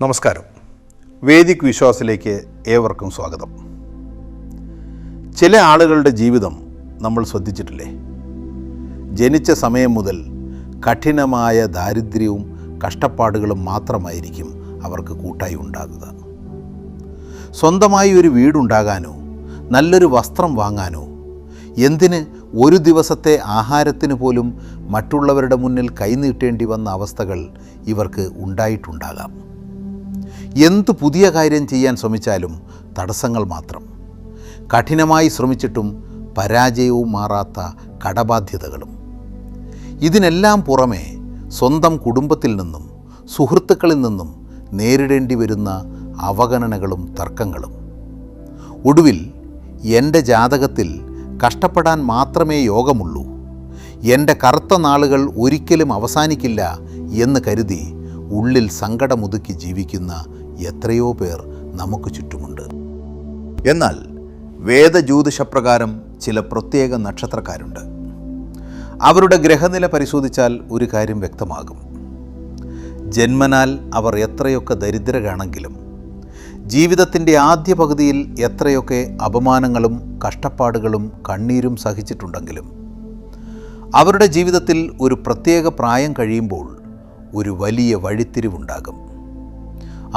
നമസ്കാരം. വേദിക് വിശ്വാസിലേക്ക് ഏവർക്കും സ്വാഗതം. ചില ആളുകളുടെ ജീവിതം നമ്മൾ ശ്രദ്ധിച്ചിട്ടില്ലേ? ജനിച്ച സമയം മുതൽ കഠിനമായ ദാരിദ്ര്യവും കഷ്ടപ്പാടുകളും മാത്രമായിരിക്കും അവർക്ക് കൂട്ടായി ഉണ്ടാകുക. സ്വന്തമായി ഒരു വീടുണ്ടാകാനോ നല്ലൊരു വസ്ത്രം വാങ്ങാനോ എന്തിന് ഒരു ദിവസത്തെ ആഹാരത്തിന് പോലും മറ്റുള്ളവരുടെ മുന്നിൽ കൈനീട്ടേണ്ടി വന്ന അവസ്ഥകൾ ഇവർക്ക് ഉണ്ടായിട്ടുണ്ടാകാം. എന്തു പുതിയ കാര്യം ചെയ്യാൻ ശ്രമിച്ചാലും തടസ്സങ്ങൾ മാത്രം. കഠിനമായി ശ്രമിച്ചിട്ടും പരാജയവും മാറാത്ത കടബാധ്യതകളും. ഇതിനെല്ലാം പുറമെ സ്വന്തം കുടുംബത്തിൽ നിന്നും സുഹൃത്തുക്കളിൽ നിന്നും നേരിടേണ്ടി വരുന്ന അവഗണനകളും തർക്കങ്ങളും. ഒടുവിൽ എൻ്റെ ജാതകത്തിൽ കഷ്ടപ്പെടാൻ മാത്രമേ യോഗമുള്ളൂ, എൻ്റെ കറുത്ത നാളുകൾ ഒരിക്കലും അവസാനിക്കില്ല എന്ന് കരുതി ഉള്ളിൽ സങ്കടമുതുക്കി ജീവിക്കുന്ന എത്രയോ പേർ നമുക്ക് ചുറ്റുമുണ്ട്. എന്നാൽ വേദജ്യോതിഷപ്രകാരം ചില പ്രത്യേക നക്ഷത്രക്കാരുണ്ട്. അവരുടെ ഗ്രഹനില പരിശോധിച്ചാൽ ഒരു കാര്യം വ്യക്തമാകും. ജന്മനാൽ അവർ എത്രയൊക്കെ ദരിദ്രരാണെങ്കിലും ജീവിതത്തിൻ്റെ ആദ്യ പകുതിയിൽ എത്രയൊക്കെ അപമാനങ്ങളും കഷ്ടപ്പാടുകളും കണ്ണീരും സഹിച്ചിട്ടുണ്ടെങ്കിലും അവരുടെ ജീവിതത്തിൽ ഒരു പ്രത്യേക പ്രായം കഴിയുമ്പോൾ ഒരു വലിയ വഴിത്തിരിവുണ്ടാകും.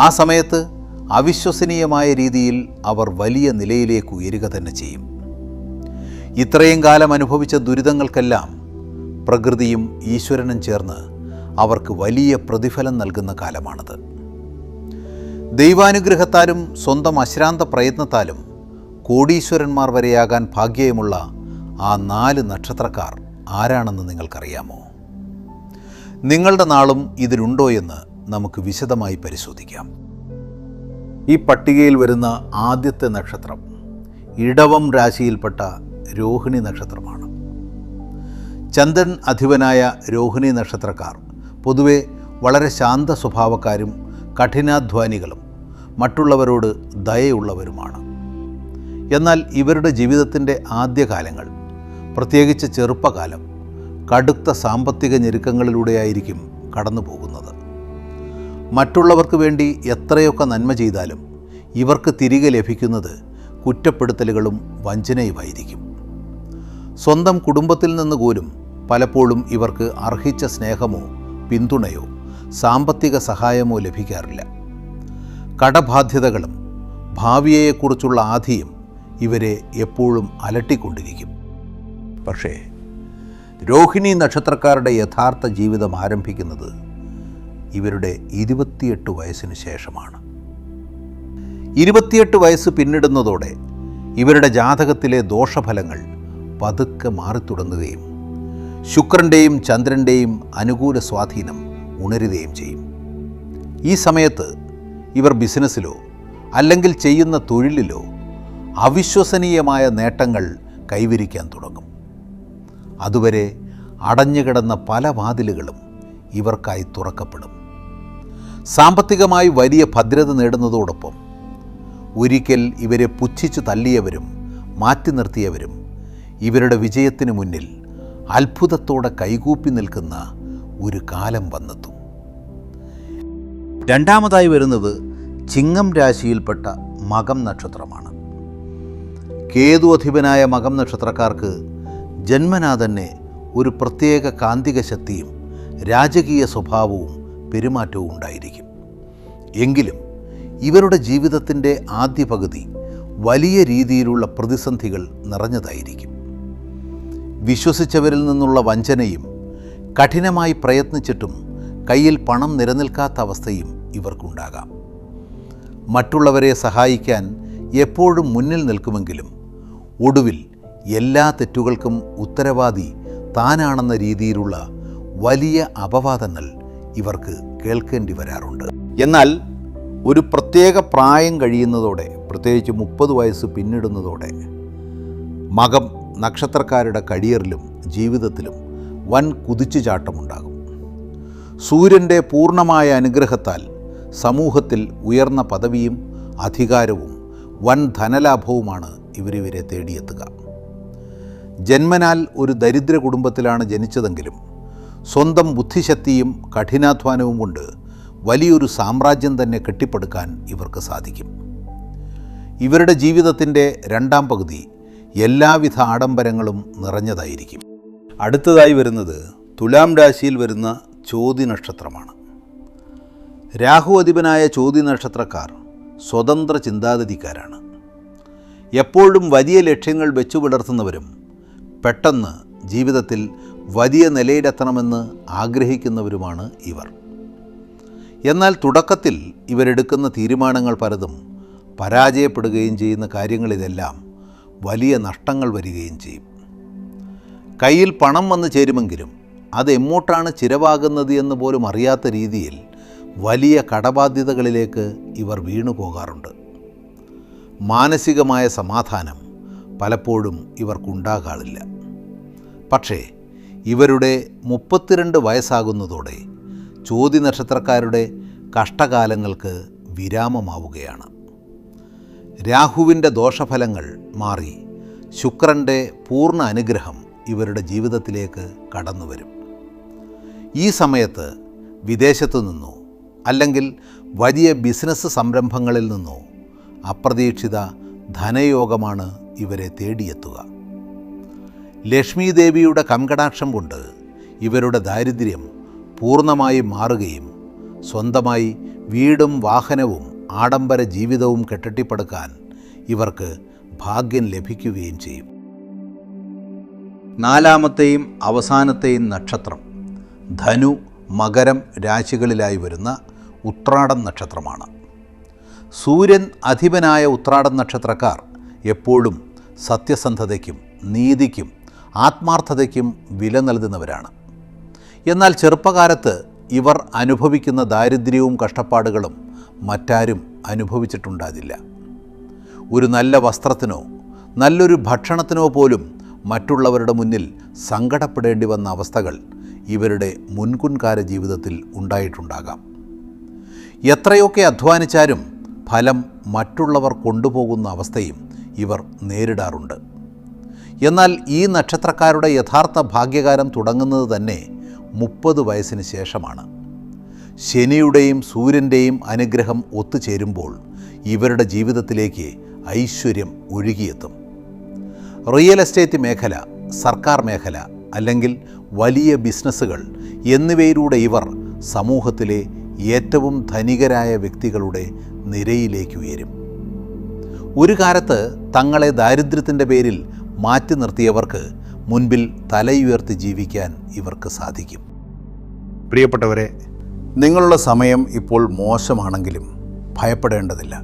ആ സമയത്ത് അവിശ്വസനീയമായ രീതിയിൽ അവർ വലിയ നിലയിലേക്ക് ഉയരുക തന്നെ ചെയ്യും. ഇത്രയും കാലം അനുഭവിച്ച ദുരിതങ്ങൾക്കെല്ലാം പ്രകൃതിയും ഈശ്വരനും ചേർന്ന് അവർക്ക് വലിയ പ്രതിഫലം നൽകുന്ന കാലമാണത്. ദൈവാനുഗ്രഹത്താലും സ്വന്തം അശ്രാന്ത പ്രയത്നത്താലും കോടീശ്വരന്മാർ വരെയാകാൻ ഭാഗ്യമുള്ള ആ 4 നക്ഷത്രക്കാർ ആരാണെന്ന് നിങ്ങൾക്കറിയാമോ? നിങ്ങളുടെ നാളും ഇതിലുണ്ടോ എന്ന് നമുക്ക് വിശദമായി പരിശോധിക്കാം. ഈ പട്ടികയിൽ വരുന്ന ആദ്യത്തെ നക്ഷത്രം ഇടവം രാശിയിൽപ്പെട്ട രോഹിണി നക്ഷത്രമാണ്. ചന്ദ്രൻ അധിപനായ രോഹിണി നക്ഷത്രക്കാർ പൊതുവെ വളരെ ശാന്ത സ്വഭാവക്കാരും കഠിനാധ്വാനികളും മറ്റുള്ളവരോട് ദയയുള്ളവരുമാണ്. എന്നാൽ ഇവരുടെ ജീവിതത്തിൻ്റെ ആദ്യകാലങ്ങൾ, പ്രത്യേകിച്ച് ചെറുപ്പകാലം, കടുത്ത സാമ്പത്തിക ഞെരുക്കങ്ങളിലൂടെയായിരിക്കും കടന്നു പോകുന്നത്. മറ്റുള്ളവർക്ക് വേണ്ടി എത്രയൊക്കെ നന്മ ചെയ്താലും ഇവർക്ക് തിരികെ ലഭിക്കുന്നത് കുറ്റപ്പെടുത്തലുകളും വഞ്ചനയുമായിരിക്കും. സ്വന്തം കുടുംബത്തിൽ നിന്ന് പോലും പലപ്പോഴും ഇവർക്ക് അർഹിച്ച സ്നേഹമോ പിന്തുണയോ സാമ്പത്തിക സഹായമോ ലഭിക്കാറില്ല. കടബാധ്യതകളും ഭാവിയെക്കുറിച്ചുള്ള ആധിയും ഇവരെ എപ്പോഴും അലട്ടിക്കൊണ്ടിരിക്കും. പക്ഷേ രോഹിണി നക്ഷത്രക്കാരുടെ യഥാർത്ഥ ജീവിതം ആരംഭിക്കുന്നത് ഇവരുടെ 28 വയസ്സിന് ശേഷമാണ്. 28 വയസ്സ് പിന്നിടുന്നതോടെ ഇവരുടെ ജാതകത്തിലെ ദോഷഫലങ്ങൾ പതുക്കെ മാറിത്തുടങ്ങുകയും ശുക്രൻ്റെയും ചന്ദ്രൻ്റെയും അനുകൂല സ്വാധീനം ഉണരുകയും ചെയ്യും. ഈ സമയത്ത് ഇവർ ബിസിനസ്സിലോ അല്ലെങ്കിൽ ചെയ്യുന്ന തൊഴിലിലോ അവിശ്വസനീയമായ നേട്ടങ്ങൾ കൈവരിക്കാൻ തുടങ്ങും. അതുവരെ അടഞ്ഞുകിടന്ന പല വാതിലുകളും ഇവർക്കായി തുറക്കപ്പെടും. സാമ്പത്തികമായി വലിയ ഭദ്രത നേടുന്നതോടൊപ്പം ഒരിക്കൽ ഇവരെ പുച്ഛിച്ചു തള്ളിയവരും മാറ്റി നിർത്തിയവരും ഇവരുടെ വിജയത്തിന് മുന്നിൽ അത്ഭുതത്തോടെ കൈകൂപ്പി നിൽക്കുന്ന ഒരു കാലം വന്നെത്തും. രണ്ടാമതായി വരുന്നത് ചിങ്ങം രാശിയിൽപ്പെട്ട മകം നക്ഷത്രമാണ്. കേതു അധിപനായ മകം നക്ഷത്രക്കാർക്ക് ജന്മനാ തന്നെ ഒരു പ്രത്യേക കാന്തിക ശക്തിയും രാജകീയ സ്വഭാവവും പെരുമാറ്റവും ഉണ്ടായിരിക്കും. എങ്കിലും ഇവരുടെ ജീവിതത്തിൻ്റെ ആദ്യ പകുതി വലിയ രീതിയിലുള്ള പ്രതിസന്ധികൾ നിറഞ്ഞതായിരിക്കും. വിശ്വസിച്ചവരിൽ നിന്നുള്ള വഞ്ചനയും കഠിനമായി പ്രയത്നിച്ചിട്ടും കയ്യിൽ പണം നിലനിൽക്കാത്ത അവസ്ഥയും ഇവർക്കുണ്ടാകാം. മറ്റുള്ളവരെ സഹായിക്കാൻ എപ്പോഴും മുന്നിൽ നിൽക്കുമെങ്കിലും ഒടുവിൽ എല്ലാ തെറ്റുകൾക്കും ഉത്തരവാദി താനാണെന്ന രീതിയിലുള്ള വലിയ അപവാദങ്ങൾ ഇവർക്ക് കേൾക്കേണ്ടി വരാറുണ്ട്. എന്നാൽ ഒരു പ്രത്യേക പ്രായം കഴിയുന്നതോടെ, പ്രത്യേകിച്ച് 30 വയസ്സ് പിന്നിടുന്നതോടെ മകം നക്ഷത്രക്കാരുടെ കരിയറിലും ജീവിതത്തിലും വൻ കുതിച്ചുചാട്ടമുണ്ടാകും. സൂര്യൻ്റെ പൂർണ്ണമായ അനുഗ്രഹത്താൽ സമൂഹത്തിൽ ഉയർന്ന പദവിയും അധികാരവും വൻ ധനലാഭവുമാണ് ഇവരെ തേടിയെത്തുക. ജന്മനാൽ ഒരു ദരിദ്ര കുടുംബത്തിലാണ് ജനിച്ചതെങ്കിലും സ്വന്തം ബുദ്ധിശക്തിയും കഠിനാധ്വാനവും കൊണ്ട് വലിയൊരു സാമ്രാജ്യം തന്നെ കെട്ടിപ്പടുക്കാൻ ഇവർക്ക് സാധിക്കും. ഇവരുടെ ജീവിതത്തിൻ്റെ രണ്ടാം പകുതി എല്ലാവിധ ആഡംബരങ്ങളും നിറഞ്ഞതായിരിക്കും. അടുത്തതായി വരുന്നത് തുലാം രാശിയിൽ വരുന്ന ചോതി നക്ഷത്രമാണ്. രാഹു അധിപനായ ചോതി നക്ഷത്രക്കാർ സ്വതന്ത്ര ചിന്താഗതിക്കാരാണ്. എപ്പോഴും വലിയ ലക്ഷ്യങ്ങൾ വെച്ചു പുലർത്തുന്നവരും പെട്ടെന്ന് ജീവിതത്തിൽ വലിയ നിലയിലെത്തണമെന്ന് ആഗ്രഹിക്കുന്നവരുമാണ് ഇവർ. എന്നാൽ തുടക്കത്തിൽ ഇവരെടുക്കുന്ന തീരുമാനങ്ങൾ പലതും പരാജയപ്പെടുകയും ചെയ്യുന്ന കാര്യങ്ങളിലെല്ലാം വലിയ നഷ്ടങ്ങൾ വരികയും ചെയ്യും. കയ്യിൽ പണം വന്നു ചേരുമെങ്കിലും അത് എങ്ങോട്ടാണ് ചിലവാകുന്നത് എന്ന് പോലും അറിയാത്ത രീതിയിൽ വലിയ കടബാധ്യതകളിലേക്ക് ഇവർ വീണു പോകാറുണ്ട്. മാനസികമായ സമാധാനം പലപ്പോഴും ഇവർക്കുണ്ടാകാറില്ല. പക്ഷേ ഇവരുടെ 32 വയസ്സാകുന്നതോടെ ചോതി നക്ഷത്രക്കാരുടെ കഷ്ടകാലങ്ങൾക്ക് വിരാമമാവുകയാണ്. രാഹുവിൻ്റെ ദോഷഫലങ്ങൾ മാറി ശുക്രൻ്റെ പൂർണ്ണ അനുഗ്രഹം ഇവരുടെ ജീവിതത്തിലേക്ക് കടന്നു വരും. ഈ സമയത്ത് വിദേശത്തു നിന്നോ അല്ലെങ്കിൽ വലിയ ബിസിനസ് സംരംഭങ്ങളിൽ നിന്നോ അപ്രതീക്ഷിത ധനയോഗമാണ് ഇവരെ തേടിയെത്തുക. ലക്ഷ്മി ദേവിയുടെ കംകടാക്ഷം കൊണ്ട് ഇവരുടെ ദാരിദ്ര്യം പൂർണ്ണമായി മാറുകയും സ്വന്തമായി വീടും വാഹനവും ആഡംബര ജീവിതവും കെട്ടിപ്പടുക്കാൻ ഇവർക്ക് ഭാഗ്യം ലഭിക്കുകയും ചെയ്യും. നാലാമത്തെയും അവസാനത്തെയും നക്ഷത്രം ധനു, മകരം രാശികളിലായി വരുന്ന ഉത്രാടം നക്ഷത്രമാണ്. സൂര്യൻ അധിപനായ ഉത്രാടം നക്ഷത്രക്കാർ എപ്പോഴും സത്യസന്ധതയ്ക്കും നീതിക്കും ആത്മാർത്ഥതയ്ക്കും വില നൽകുന്നവരാണ്. എന്നാൽ ചെറുപ്പകാലത്ത് ഇവർ അനുഭവിക്കുന്ന ദാരിദ്ര്യവും കഷ്ടപ്പാടുകളും മറ്റാരും അനുഭവിച്ചിട്ടുണ്ടാകില്ല. ഒരു നല്ല വസ്ത്രത്തിനോ നല്ലൊരു ഭക്ഷണത്തിനോ പോലും മറ്റുള്ളവരുടെ മുന്നിൽ സങ്കടപ്പെടേണ്ടി വന്ന അവസ്ഥകൾ ഇവരുടെ മുൻകാല ജീവിതത്തിൽ ഉണ്ടായിട്ടുണ്ടാകാം. എത്രയൊക്കെ അധ്വാനിച്ചാലും ഫലം മറ്റുള്ളവർ കൊണ്ടുപോകുന്ന അവസ്ഥയും ഇവർ നേരിടാറുണ്ട്. എന്നാൽ ഈ നക്ഷത്രക്കാരുടെ യഥാർത്ഥ ഭാഗ്യകാലം തുടങ്ങുന്നത് തന്നെ 30 വയസ്സിന് ശേഷമാണ്. ശനിയുടെയും സൂര്യൻ്റെയും അനുഗ്രഹം ഒത്തുചേരുമ്പോൾ ഇവരുടെ ജീവിതത്തിലേക്ക് ഐശ്വര്യം ഒഴുകിയെത്തും. റിയൽ എസ്റ്റേറ്റ് മേഖല, സർക്കാർ മേഖല അല്ലെങ്കിൽ വലിയ ബിസിനസ്സുകൾ എന്നിവയിലൂടെ ഇവർ സമൂഹത്തിലെ ഏറ്റവും ധനികരായ വ്യക്തികളുടെ നിരയിലേക്ക് ഉയരും. ഒരു കാലത്ത് തങ്ങളെ ദാരിദ്ര്യത്തിൻ്റെ പേരിൽ മാറ്റി നിർത്തിയവർക്ക് മുൻപിൽ തലയുയർത്തി ജീവിക്കാൻ ഇവർക്ക് സാധിക്കും. പ്രിയപ്പെട്ടവരെ, നിങ്ങളുടെ സമയം ഇപ്പോൾ മോശമാണെങ്കിലും ഭയപ്പെടേണ്ടതില്ല.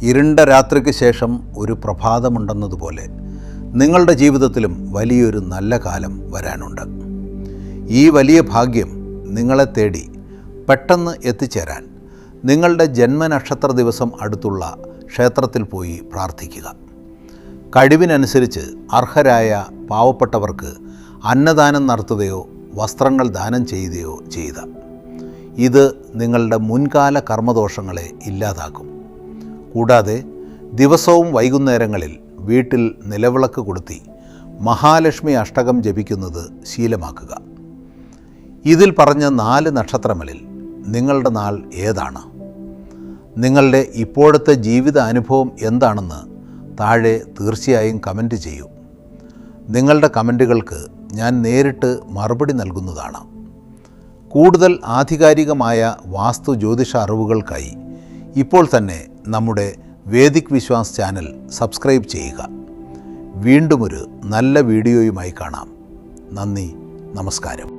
ഇരുണ്ട രാത്രിക്ക് ശേഷം ഒരു പ്രഭാതമുണ്ടെന്നതുപോലെ നിങ്ങളുടെ ജീവിതത്തിലും വലിയൊരു നല്ല കാലം വരാനുണ്ട്. ഈ വലിയ ഭാഗ്യം നിങ്ങളെ തേടി പെട്ടെന്ന് എത്തിച്ചേരാൻ നിങ്ങളുടെ ജന്മനക്ഷത്ര ദിവസം അടുത്തുള്ള ക്ഷേത്രത്തിൽ പോയി പ്രാർത്ഥിക്കുക. കഴിവിനനുസരിച്ച് അർഹരായ പാവപ്പെട്ടവർക്ക് അന്നദാനം നടത്തുകയോ വസ്ത്രങ്ങൾ ദാനം ചെയ്യുകയോ ചെയ്യുക. ഇത് നിങ്ങളുടെ മുൻകാല കർമ്മദോഷങ്ങളെ ഇല്ലാതാക്കും. കൂടാതെ ദിവസവും വൈകുന്നേരങ്ങളിൽ വീട്ടിൽ നിലവിളക്ക് കൊളുത്തി മഹാലക്ഷ്മി അഷ്ടകം ജപിക്കുന്നത് ശീലമാക്കുക. ഇതിൽ പറഞ്ഞ 4 നക്ഷത്രങ്ങളിൽ നിങ്ങളുടെ നാൾ ഏതാണ്? നിങ്ങളുടെ ഇപ്പോഴത്തെ ജീവിത അനുഭവം എന്താണെന്ന് താഴെ തീർച്ചയായും കമൻറ്റ് ചെയ്യൂ. നിങ്ങളുടെ കമൻറ്റുകൾക്ക് ഞാൻ നേരിട്ട് മറുപടി നൽകുന്നതാണ്. കൂടുതൽ ആധികാരികമായ വാസ്തു ജ്യോതിഷ അറിവുകൾക്കായി ഇപ്പോൾ തന്നെ നമ്മുടെ വേദിക് വിശ്വാസ് ചാനൽ സബ്സ്ക്രൈബ് ചെയ്യുക. വീണ്ടും ഒരു നല്ല വീഡിയോയുമായി കാണാം. നന്ദി, നമസ്കാരം.